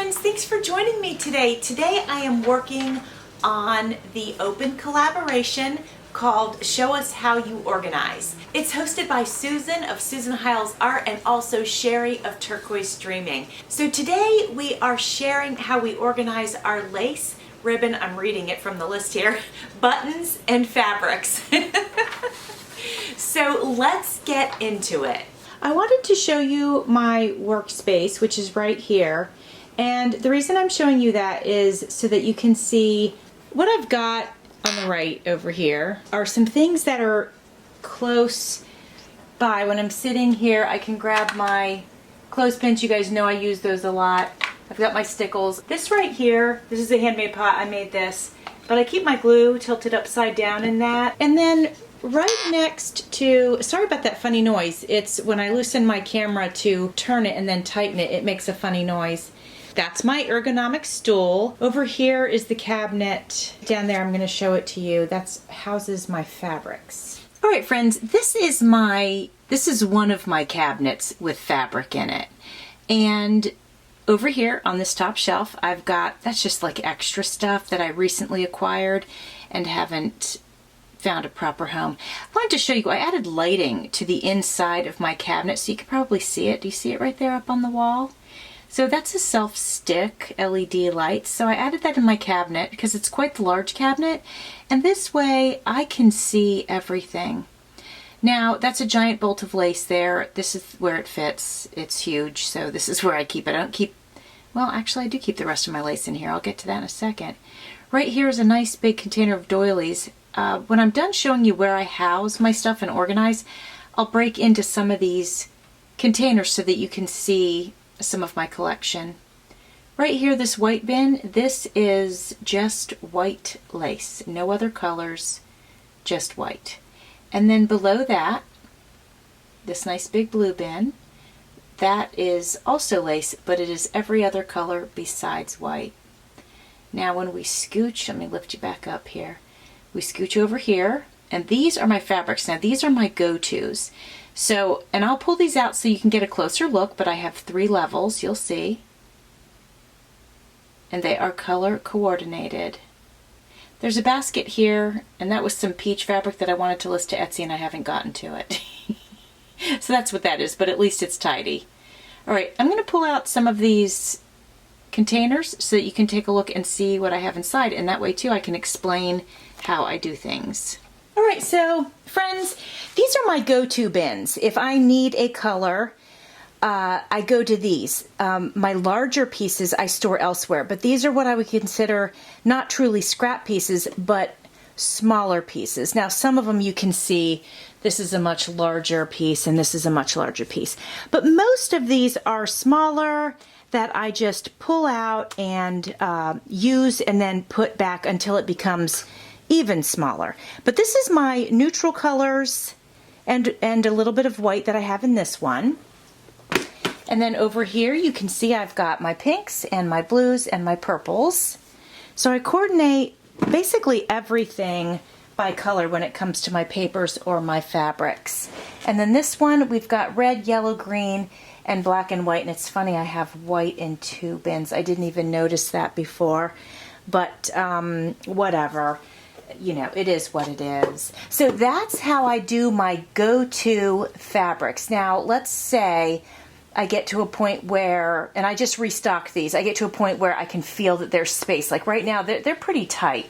friends, thanks for joining me today. Today I am working on the open collaboration called Show Us How You Organize. It's hosted by Susan of Susan Hiles Art and also Sherry of Turquoise Dreaming. So today we are sharing how we organize our lace, ribbon, I'm reading it from the list here, buttons, and fabrics. So let's get into it. I wanted to show you my workspace, which is right here. And the reason I'm showing you that is so that you can see what I've got on the right over here are some things that are close by. When I'm sitting here, I can grab my clothespins. You guys know I use those a lot. I've got my stickles. This right here, this is a handmade pot. I made this, but I keep my glue tilted upside down in that. And then right next to, sorry about that funny noise. It's when I loosen my camera to turn it and then tighten it, it makes a funny noise. That's my ergonomic stool. Over here is the cabinet. Down there, I'm gonna show it to you. That's houses my fabrics. All right, friends, this is one of my cabinets with fabric in it. And over here on this top shelf, I've got, that's just like extra stuff that I recently acquired and haven't found a proper home. I wanted to show you, I added lighting to the inside of my cabinet so you can probably see it. Do you see it right there up on the wall? So that's a self-stick LED light. So I added that in my cabinet because it's quite the large cabinet. And this way I can see everything. Now that's a giant bolt of lace there. This is where it fits. It's huge. So this is where I keep it. I don't keep, well, actually I do keep the rest of my lace in here. I'll get to that in a second. Right here is a nice big container of doilies. When I'm done showing you where I house my stuff and organize, I'll break into some of these containers so that you can see some of my collection. Right here, this white bin, this is just white lace, no other colors, just white. And then below that, this nice big blue bin, that is also lace, but it is every other color besides white. Now when we scooch, let me lift you back up here. We scooch over here, and these are my fabrics. Now these are my go-tos. So, and I'll pull these out so you can get a closer look, but I have 3 levels, you'll see. And they are color coordinated. There's a basket here, and that was some peach fabric that I wanted to list to Etsy and I haven't gotten to it. So that's what that is, but at least it's tidy. All right, I'm gonna pull out some of these containers so that you can take a look and see what I have inside, and that way too I can explain how I do things. All right, so friends, these are my go-to bins. If I need a color, I go to these. My larger pieces I store elsewhere, but these are what I would consider not truly scrap pieces, but smaller pieces. Now, some of them you can see, this is a much larger piece and this is a much larger piece. But most of these are smaller that I just pull out and use and then put back until it becomes even smaller. But this is my neutral colors and a little bit of white that I have in this one. And then over here you can see I've got my pinks and my blues and my purples. So I coordinate basically everything by color when it comes to my papers or my fabrics. And then this one we've got red, yellow, green, and black and white. And it's funny, I have white in 2 bins. I didn't even notice that before, but whatever. You know, it is what it is. So that's how I do my go-to fabrics. Now, let's say I get to a point where, and I just restock these, I get to a point where I can feel that there's space. Like right now, they're pretty tight.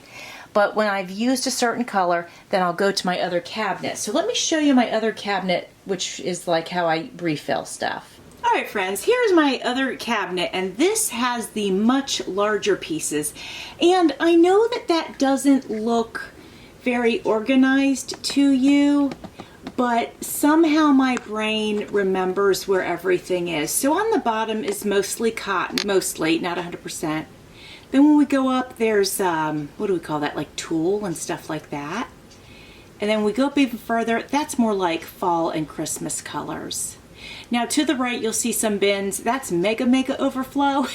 But when I've used a certain color, then I'll go to my other cabinet. So let me show you my other cabinet, which is like how I refill stuff. All right, friends, here's my other cabinet, and this has the much larger pieces. And I know that that doesn't look very organized to you, but somehow my brain remembers where everything is. So on the bottom is mostly cotton, mostly, not 100%. Then when we go up, there's, what do we call that, like tulle and stuff like that. And then we go up even further, that's more like fall and Christmas colors. Now to the right you'll see some bins, that's mega overflow.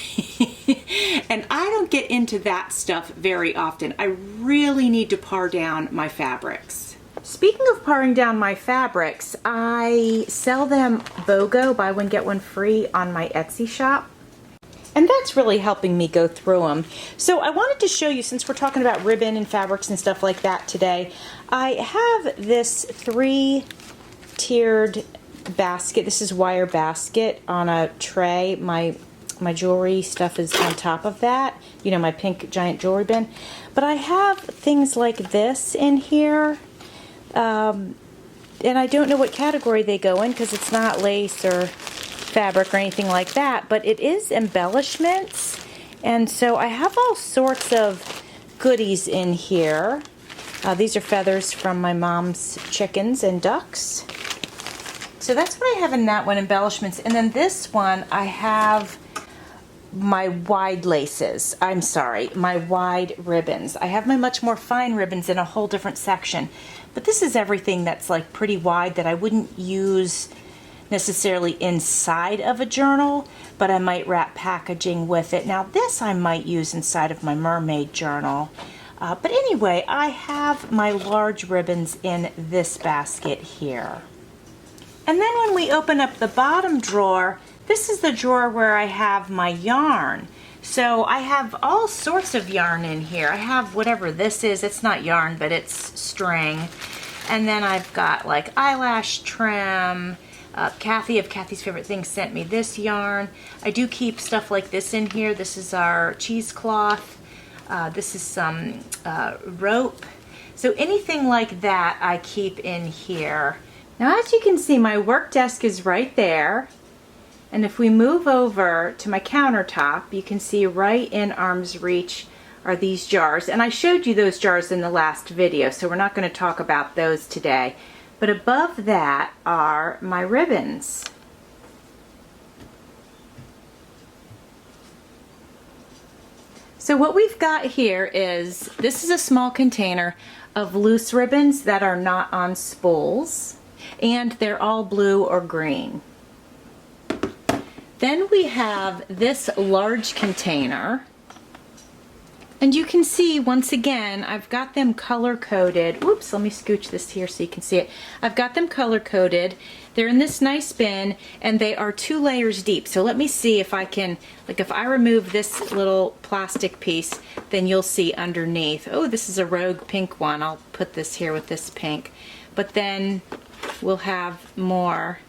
And I don't get into that stuff very often. I really need to par down my fabrics. Speaking of paring down my fabrics, I sell them BOGO, buy one get one free, on my Etsy shop. And that's really helping me go through them. So I wanted to show you, since we're talking about ribbon and fabrics and stuff like that today, I have this 3-tiered basket. This is wire basket on a tray. My jewelry stuff is on top of that. You know, my pink giant jewelry bin. But I have things like this in here. And I don't know what category they go in because it's not lace or fabric or anything like that, but it is embellishments, and so I have all sorts of goodies in here. These are feathers from my mom's chickens and ducks. So that's what I have in that one, embellishments. And then this one, I have my wide laces. I'm sorry, my wide ribbons. I have my much more fine ribbons in a whole different section, but this is everything that's like pretty wide that I wouldn't use necessarily inside of a journal, but I might wrap packaging with it. Now this I might use inside of my mermaid journal. But anyway, I have my large ribbons in this basket here. And then when we open up the bottom drawer, this is the drawer where I have my yarn. So I have all sorts of yarn in here. I have whatever this is. It's not yarn, but it's string. And then I've got like eyelash trim. Kathy of Kathy's Favorite Things sent me this yarn. I do keep stuff like this in here. This is our cheesecloth. This is some rope. So anything like that I keep in here. Now as you can see, my work desk is right there. And if we move over to my countertop, you can see right in arm's reach are these jars. And I showed you those jars in the last video, so we're not going to talk about those today. But above that are my ribbons. So what we've got here is, this is a small container of loose ribbons that are not on spools, and they're all blue or green. Then we have this large container. And you can see, once again, I've got them color-coded. Whoops, let me scooch this here so you can see it. I've got them color-coded. They're in this nice bin, and they are 2 layers deep. So let me see if I can, like if I remove this little plastic piece, then you'll see underneath. Oh, this is a rogue pink one. I'll put this here with this pink. But then we'll have more.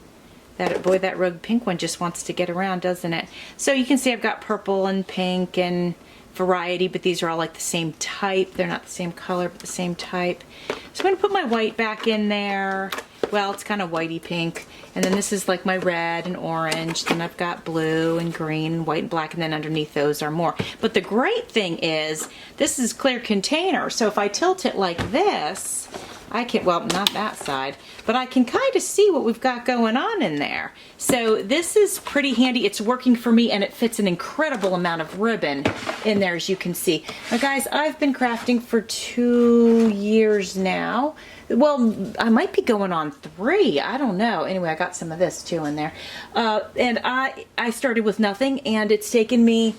Boy, that rogue pink one just wants to get around, doesn't it? So you can see I've got purple and pink and variety, but these are all like the same type. They're not the same color, but the same type. So I'm going to put my white back in there. Well, it's kind of whitey pink. And then this is like my red and orange. Then I've got blue and green, white and black, and then underneath those are more. But the great thing is, this is clear container. So if I tilt it like this, I can, well, not that side, but I can kind of see what we've got going on in there. So this is pretty handy. It's working for me, and it fits an incredible amount of ribbon in there, as you can see. Now guys, I've been crafting for 2 years now. Well, I might be going on 3. I don't know. Anyway, I got some of this too in there. And I started with nothing, and it's taken me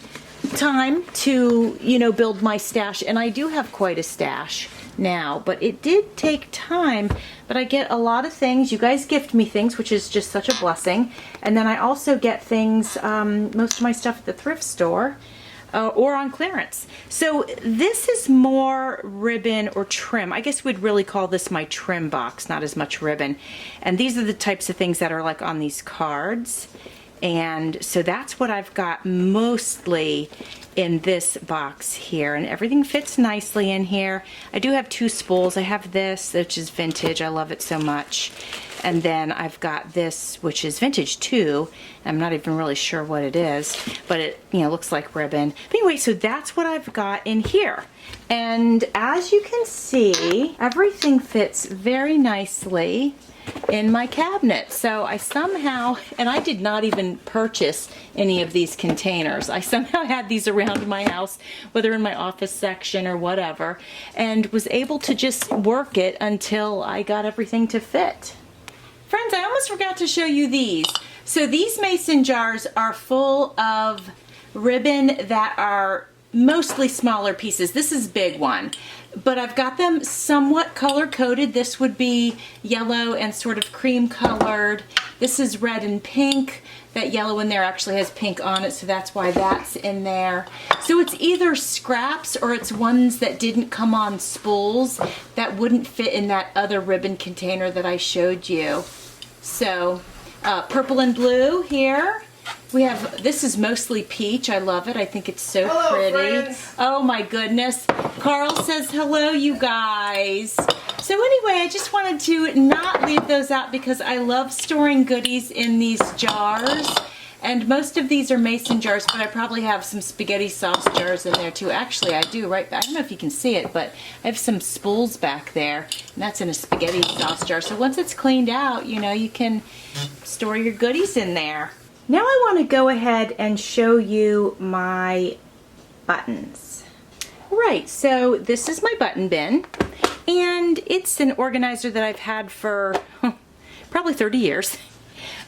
time to, you know, build my stash, and I do have quite a stash now, but it did take time. But I get a lot of things. You guys gift me things, which is just such a blessing. And then I also get things, most of my stuff at the thrift store or on clearance. So this is more ribbon or trim. I guess we'd really call this my trim box, not as much ribbon. And these are the types of things that are like on these cards. And so that's what I've got mostly in this box here, and everything fits nicely in here. I do have 2 spools. I have this, which is vintage. I love it so much. And then I've got this, which is vintage too. I'm not even really sure what it is, but it, you know, looks like ribbon. But anyway, so that's what I've got in here. And as you can see, everything fits very nicely in my cabinet. So I somehow, and I did not even purchase any of these containers. I somehow had these around my house, whether in my office section or whatever, and was able to just work it until I got everything to fit. Friends, I almost forgot to show you these. So these mason jars are full of ribbon that are mostly smaller pieces. This is a big one, but I've got them somewhat color coded. This would be yellow and sort of cream colored. This is red and pink. That yellow in there actually has pink on it, so that's why that's in there. So it's either scraps or it's ones that didn't come on spools that wouldn't fit in that other ribbon container that I showed you. So purple and blue here. We have, this is mostly peach. I love it. I think it's so pretty. Friends. Oh my goodness. Carl says hello, you guys. So anyway, I just wanted to not leave those out because I love storing goodies in these jars. And most of these are mason jars, but I probably have some spaghetti sauce jars in there too. Actually, I do, right? I don't know if you can see it, but I have some spools back there, and that's in a spaghetti sauce jar. So once it's cleaned out, you know, you can store your goodies in there. Now I want to go ahead and show you my buttons. Right, so this is my button bin, and it's an organizer that I've had for probably 30 years.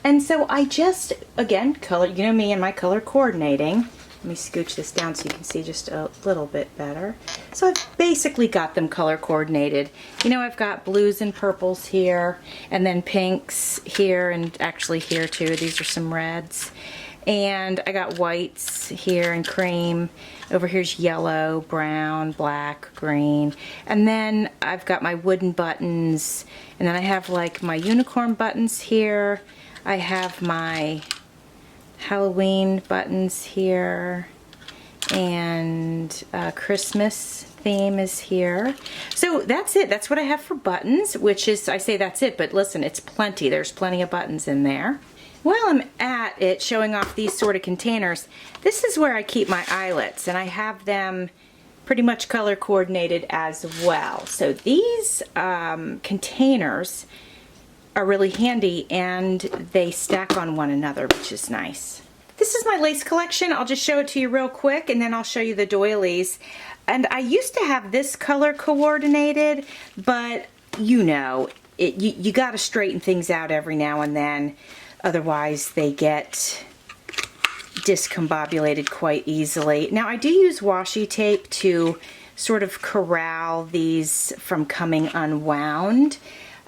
And so I just, again, color, you know me and my color coordinating. Let me scooch this down so you can see just a little bit better. So I've basically got them color coordinated. You know, I've got blues and purples here, and then pinks here, and actually here too. These are some reds. And I got whites here and cream. Over here's yellow, brown, black, green. And then I've got my wooden buttons. And then I have like my unicorn buttons here. I have my Halloween buttons here, and Christmas theme is here. So that's it. That's what I have for buttons, which is, I say that's it, but listen, it's plenty. There's plenty of buttons in there. While I'm at it, showing off these sort of containers, this is where I keep my eyelets, and I have them pretty much color coordinated as well. So these containers are really handy, and they stack on one another, which is nice. This is my lace collection. I'll just show it to you real quick, and then I'll show you the doilies. And I used to have this color coordinated, but you know, you got to straighten things out every now and then. Otherwise, they get discombobulated quite easily. Now, I do use washi tape to sort of corral these from coming unwound.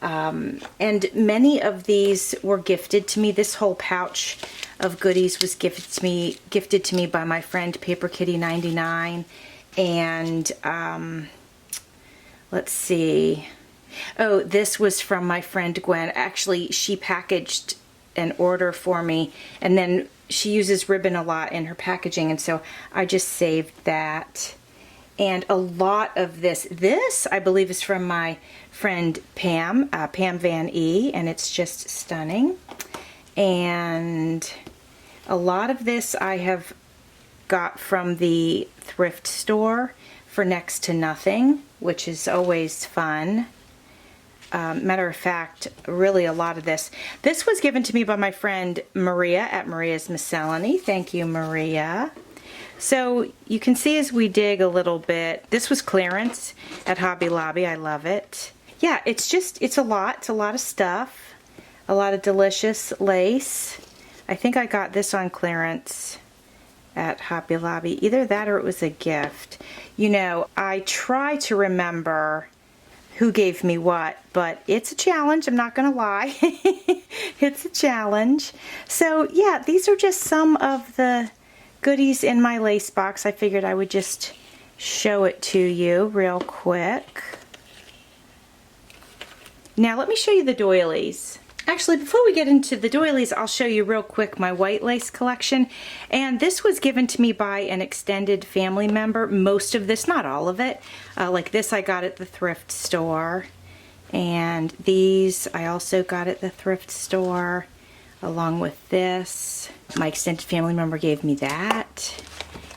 And many of these were gifted to me. This whole pouch of goodies was gifted to me by my friend Paper Kitty 99. And let's see. Oh, this was from my friend Gwen. Actually, she packaged an order for me, and then she uses ribbon a lot in her packaging, and so I just saved that. And a lot of this I believe is from my friend Pam, Pam Van E, and it's just stunning. And a lot of this I have got from the thrift store for next to nothing, which is always fun. Matter of fact, really a lot of this was given to me by my friend Maria at Maria's Miscellany. Thank you, Maria. So you can see as we dig a little bit, this was clearance at Hobby Lobby. I love it. Yeah, it's a lot of stuff. A lot of delicious lace. I think I got this on clearance at Hobby Lobby. Either that or it was a gift. You know, I try to remember who gave me what, but it's a challenge, I'm not gonna lie. It's a challenge. So yeah, these are just some of the goodies in my lace box. I figured I would just show it to you real quick. Now let me show you the doilies. Actually, before we get into the doilies, I'll show you real quick my white lace collection. And this was given to me by an extended family member. Most of this, not all of it. Like this I got at the thrift store. And these I also got at the thrift store, along with this. My extended family member gave me that.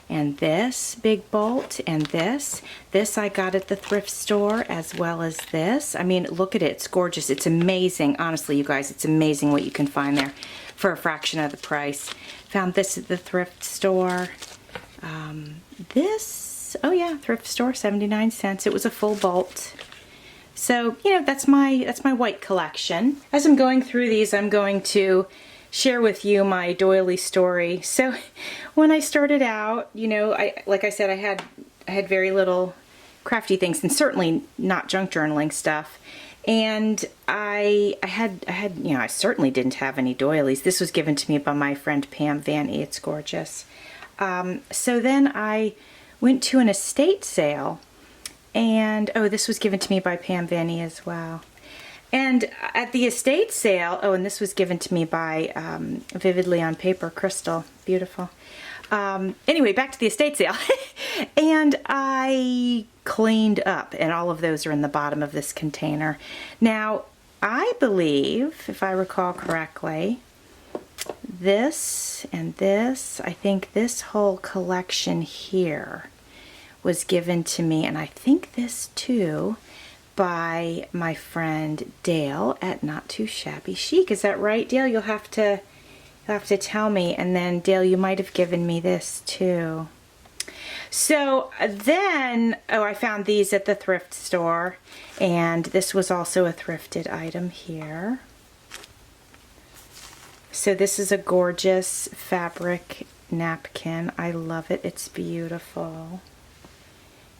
And this big bolt, and this. This I got at the thrift store, as well as this. I mean, look at it, it's gorgeous. It's amazing, honestly, you guys, it's amazing what you can find there for a fraction of the price. Found this at the thrift store. This, oh yeah, thrift store, 79 cents. It was a full bolt. So, you know, that's my white collection. As I'm going through these, I'm going to share with you my doily story. So when I started out, you know, like I said, I had very little crafty things, and certainly not junk journaling stuff. And I had, you know, I certainly didn't have any doilies. This was given to me by my friend Pam Van E. It's gorgeous. So then I went to an estate sale, and oh, this was given to me by Pam Van E as well. And at the estate sale, oh, and this was given to me by Vividly on Paper, Crystal, beautiful. Anyway, back to the estate sale. And I cleaned up, and all of those are in the bottom of this container. Now, I believe, if I recall correctly, this and this, I think this whole collection here was given to me, and I think this too, by my friend Dale at Not Too Shabby Chic. Is that right, Dale? You'll have to tell me. And then Dale, you might have given me this too. So then, oh, I found these at the thrift store, and this was also a thrifted item here. So this is a gorgeous fabric napkin. I love it. It's beautiful.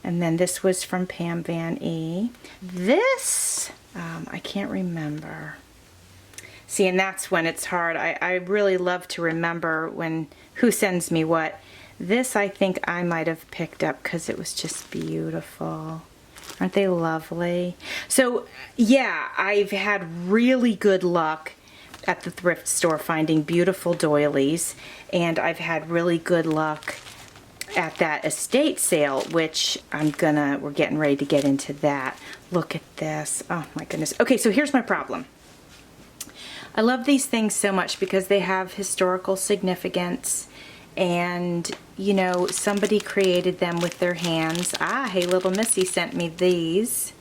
And then this was from Pam Van E. This, I can't remember. See, and that's when it's hard. I really love to remember who sends me what. This I think I might have picked up because it was just beautiful. Aren't they lovely? So yeah, I've had really good luck at the thrift store finding beautiful doilies, and I've had really good luck at that estate sale, which we're getting ready to get into that. Look at this. Oh my goodness. Okay, so here's my problem. I love these things so much because they have historical significance, and you know, somebody created them with their hands. Hey, little Missy sent me these.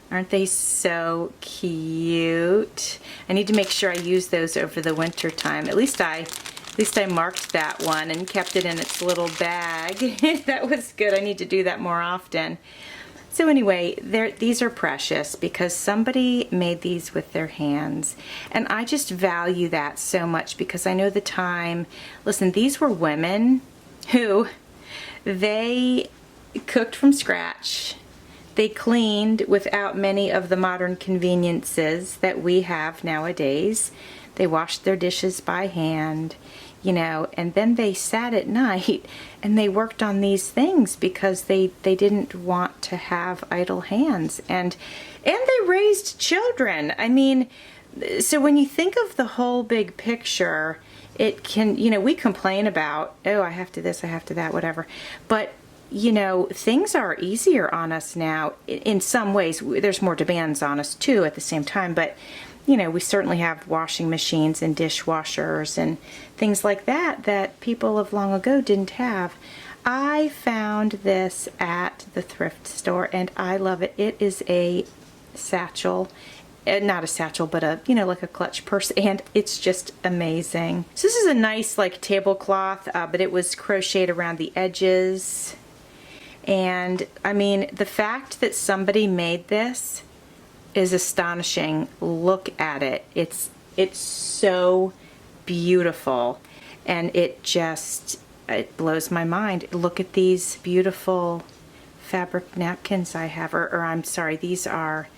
Aren't they so cute? I need to make sure I use those over the winter time. At least I marked that one and kept it in its little bag. That was good. I need to do that more often. So anyway, these are precious because somebody made these with their hands, and I just value that so much because I know the time. Listen, these were women who, they cooked from scratch. They cleaned without many of the modern conveniences that we have nowadays. They washed their dishes by hand, you know, and then they sat at night and they worked on these things because they didn't want to have idle hands, and they raised children. I mean, so when you think of the whole big picture, it can, you know, we complain about, oh, I have to this, I have to that, whatever, but you know, things are easier on us now in some ways. There's more demands on us too at the same time, but you know, we certainly have washing machines and dishwashers and things like that people of long ago didn't have. I found this at the thrift store and I love it. It is a satchel, not a satchel, but a, you know, like a clutch purse, and it's just amazing. So this is a nice like tablecloth, but it was crocheted around the edges. And I mean, the fact that somebody made this is astonishing. Look at it. It's so beautiful, and it blows my mind. Look at these beautiful fabric napkins I have, or I'm sorry, these are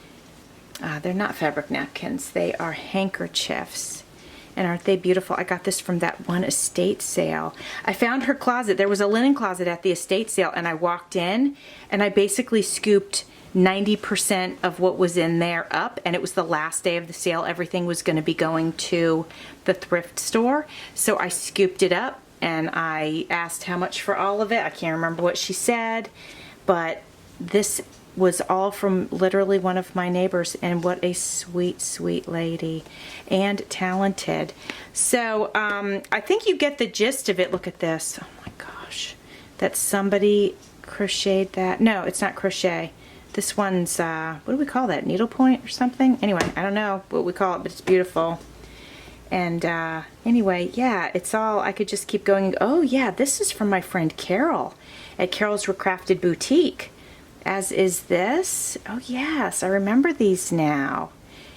they're not fabric napkins, they are handkerchiefs. And aren't they beautiful? I got this from that one estate sale. I found her closet. There was a linen closet at the estate sale, and I walked in and I basically scooped 90% of what was in there up, and it was the last day of the sale. Everything was going to be going to the thrift store, so I scooped it up and I asked how much for all of it. I can't remember what she said, but this was all from literally one of my neighbors, and what a sweet, sweet lady and talented. So I think you get the gist of it. Look at this. Oh my gosh, that somebody crocheted that. No, it's not crochet. This one's, what do we call that? Needlepoint or something? Anyway, I don't know what we call it, but it's beautiful. And anyway, yeah, it's all, I could just keep going. Oh yeah, this is from my friend Carol at Carol's Recrafted Boutique. As is this. Oh yes, I remember these now.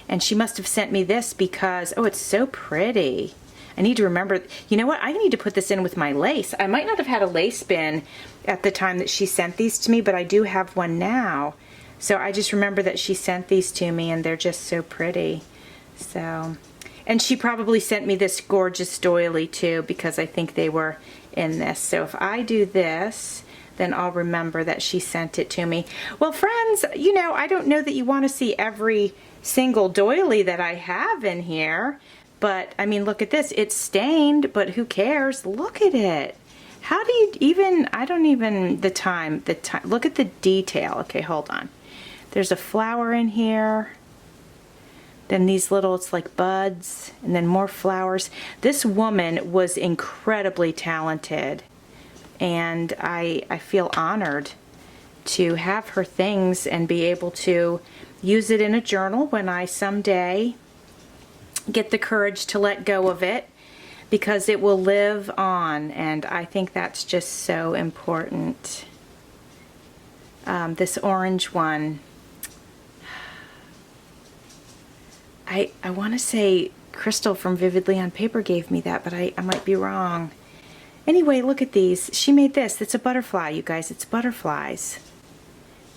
And she must have sent me this because, oh, it's so pretty. I need to remember, you know what? I need to put this in with my lace. I might not have had a lace bin at the time that she sent these to me, but I do have one now. So I just remember that she sent these to me, and they're just so pretty. So, and she probably sent me this gorgeous doily too, because I think they were in this. So if I do this, then I'll remember that she sent it to me. Well, friends, you know, I don't know that you want to see every single doily that I have in here, but I mean, look at this. It's stained, but who cares? Look at it. How do you even, I don't even, the time, look at the detail. Okay, hold on. There's a flower in here. Then these little, it's like buds, and then more flowers. This woman was incredibly talented, and I feel honored to have her things and be able to use it in a journal when I someday get the courage to let go of it, because it will live on, and I think that's just so important. This orange one, I want to say Crystal from Vividly on Paper gave me that, but I might be wrong. Anyway, look at these. She made this. It's a butterfly, you guys. It's butterflies.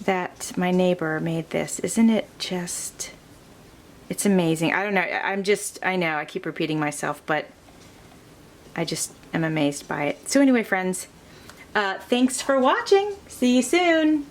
That my neighbor made this. Isn't it just, it's amazing. I don't know. I know I keep repeating myself, but I just am amazed by it. So anyway, friends, thanks for watching. See you soon.